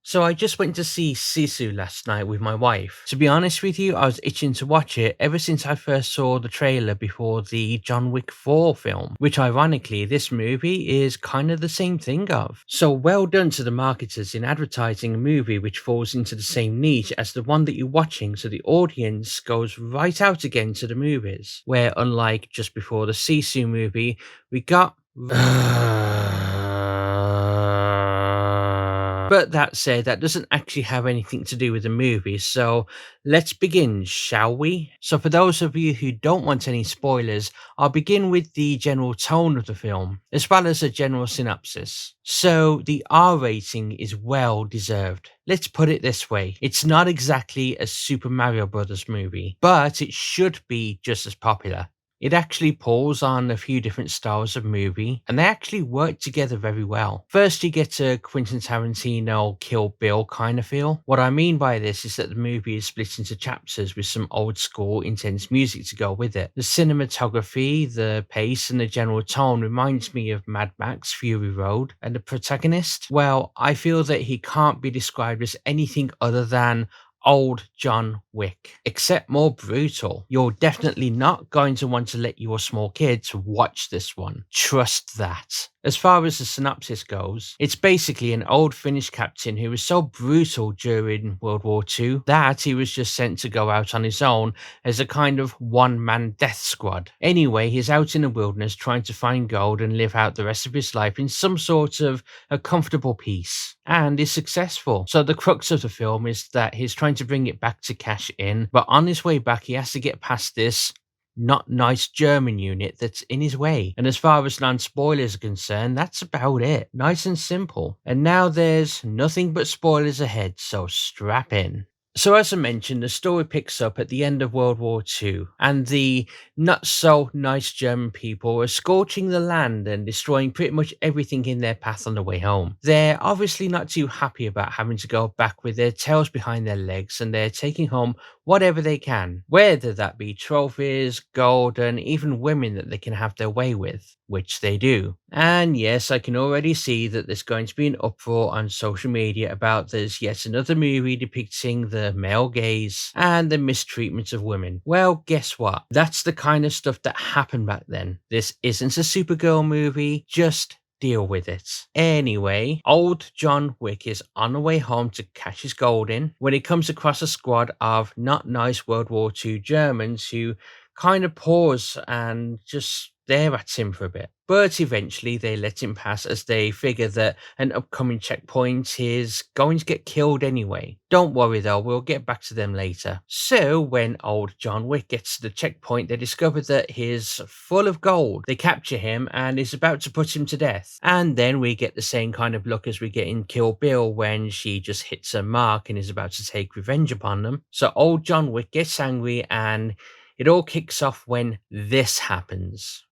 So I just went to see SISU last night with my wife. To be honest with you, I was itching to watch it ever since I first saw the trailer before the John Wick 4 film, which ironically, this movie is kind of the same thing of. So well done to the marketers in advertising a movie which falls into the same niche as the one that you're watching, so the audience goes right out again to the movies. Where unlike just before the Sisu movie, we got but that said, that doesn't actually have anything to do with the movie, so let's begin, shall we? So for those of you who don't want any spoilers, I'll begin with the general tone of the film, as well as a general synopsis. So the R rating is well deserved. Let's put it this way, it's not exactly a Super Mario Bros. Movie, but it should be just as popular. It actually pulls on a few different styles of movie, and they actually work together very well. First, you get a Quentin Tarantino Kill Bill kind of feel. What I mean by this is that the movie is split into chapters with some old school intense music to go with it. The cinematography, the pace, and the general tone reminds me of Mad Max Fury Road, and the protagonist, well, I feel that he can't be described as anything other than old John Wick, except more brutal. You're definitely not going to want to let your small kids watch this one. Trust that. As far as the synopsis goes, it's basically an old Finnish captain who was so brutal during World War II that he was just sent to go out on his own as a kind of one-man death squad. Anyway, he's out in the wilderness trying to find gold and live out the rest of his life in some sort of a comfortable peace. And is successful. So the crux of the film is that he's trying to bring it back to cash in, but on his way back he has to get past this not nice German unit that's in his way. And as far as non-spoilers are concerned, that's about it. Nice and simple. And now there's nothing but spoilers ahead, so strap in. So as I mentioned, the story picks up at the end of World War II, and the not so nice German people are scorching the land and destroying pretty much everything in their path on the way home. They're obviously not too happy about having to go back with their tails behind their legs, and they're taking home whatever they can, whether that be trophies, gold, and even women that they can have their way with, which they do. And yes, I can already see that there's going to be an uproar on social media about there's yet another movie depicting the male gaze and the mistreatment of women. Well, guess what? That's the kind of stuff that happened back then. This isn't a Supergirl movie, just deal with it. Anyway, old John Wick is on the way home to cash his gold in when he comes across a squad of not nice World War II Germans who kind of pause and just stare at him for a bit. But eventually they let him pass as they figure that an upcoming checkpoint is going to get killed anyway. Don't worry though, we'll get back to them later. So when old John Wick gets to the checkpoint, they discover that he's full of gold. They capture him and is about to put him to death. And then we get the same kind of look as we get in Kill Bill when she just hits her mark and is about to take revenge upon them. So old John Wick gets angry and it all kicks off when this happens.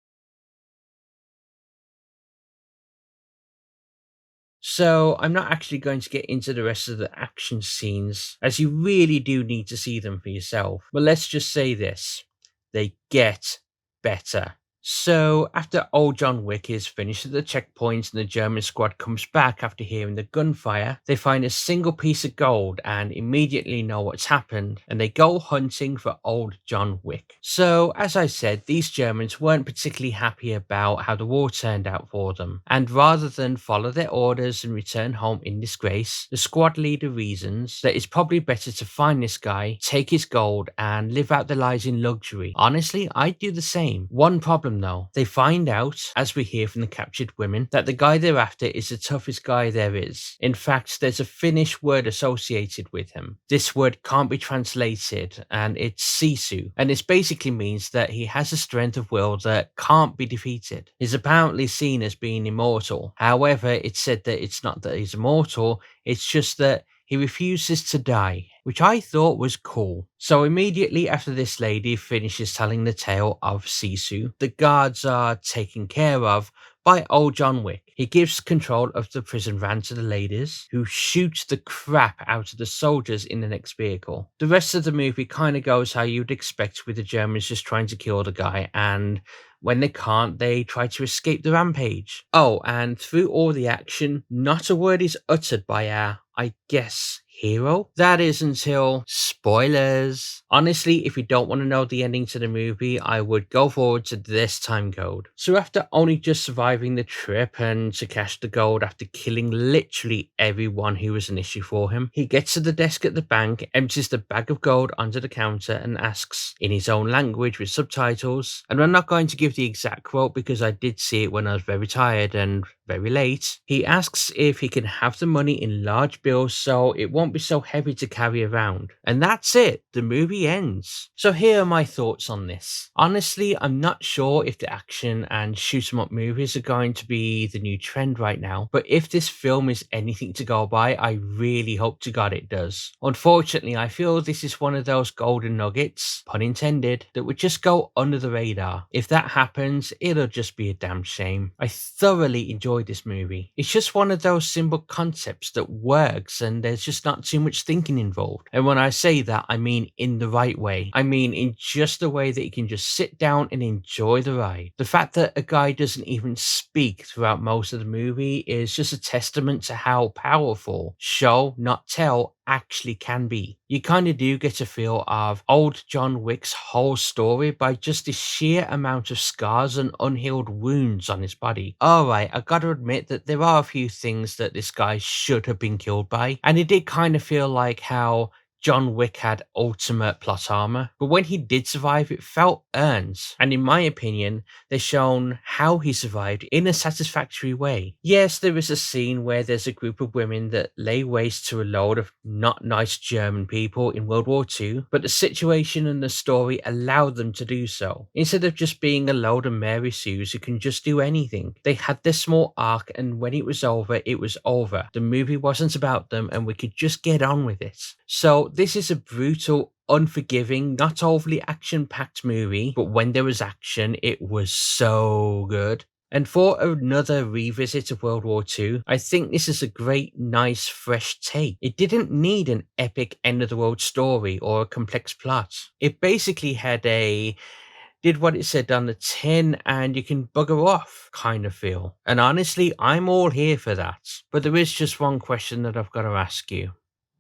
So I'm not actually going to get into the rest of the action scenes, as you really do need to see them for yourself. But let's just say this, they get better. So, after old John Wick is finished at the checkpoint and the German squad comes back after hearing the gunfire, they find a single piece of gold and immediately know what's happened, and they go hunting for old John Wick. So, as I said, these Germans weren't particularly happy about how the war turned out for them, and rather than follow their orders and return home in disgrace, the squad leader reasons that it's probably better to find this guy, take his gold, and live out their lives in luxury. Honestly, I'd do the same. One problem though, they find out, as we hear from the captured women, that the guy they're after is the toughest guy there is. In fact, there's a Finnish word associated with him. This word can't be translated, and it's SISU, and this basically means that he has a strength of will that can't be defeated. He's apparently seen as being immortal. However, it's said that it's not that he's immortal, it's just that he refuses to die, which I thought was cool. So immediately after this lady finishes telling the tale of Sisu, the guards are taken care of, by old John Wick. He gives control of the prison van to the ladies, who shoot the crap out of the soldiers in the next vehicle. The rest of the movie kind of goes how you'd expect, with the Germans just trying to kill the guy, and when they can't, they try to escape the rampage. Oh, and through all the action, not a word is uttered by our, I guess, hero. That is until spoilers. Honestly, if you don't want to know the ending to the movie, I would go forward to this time code. So after only just surviving the trip and to cash the gold after killing literally everyone who was an issue for him, he gets to the desk at the bank, empties the bag of gold onto the counter and asks in his own language with subtitles, and I'm not going to give the exact quote because I did see it when I was very tired and very late. He asks if he can have the money in large bills so it won't be so heavy to carry around. And that's it. The movie ends. So here are my thoughts on this. Honestly, I'm not sure if the action and shoot 'em up movies are going to be the new trend right now, but if this film is anything to go by, I really hope to God it does. Unfortunately, I feel this is one of those golden nuggets, pun intended, that would just go under the radar. If that happens, it'll just be a damn shame. I thoroughly enjoyed this movie. It's just one of those simple concepts that works and there's just not too much thinking involved. And when I say that, I mean in the right way. I mean in just the way that you can just sit down and enjoy the ride. The fact that a guy doesn't even speak throughout most of the movie is just a testament to how powerful show, not tell, actually can be. You kind of do get a feel of old John Wick's whole story by just the sheer amount of scars and unhealed wounds on his body. Alright, I gotta admit that there are a few things that this guy should have been killed by, and it did kind of feel like how John Wick had ultimate plot armor, but when he did survive, it felt earned. And in my opinion, they've shown how he survived in a satisfactory way. Yes, there is a scene where there's a group of women that lay waste to a load of not nice German people in World War II, but the situation and the story allowed them to do so. Instead of just being a load of Mary Sues who can just do anything, they had this small arc, and when it was over, it was over. The movie wasn't about them, and we could just get on with it. So this is a brutal, unforgiving, not overly action-packed movie, but when there was action, it was so good. And for another revisit of World War II, I think this is a great, nice, fresh take. It didn't need an epic end-of-the-world story or a complex plot. It basically had did what it said on the tin and you can bugger off kind of feel. And honestly, I'm all here for that. But there is just one question that I've got to ask you.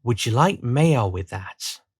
Would you like mayo with that?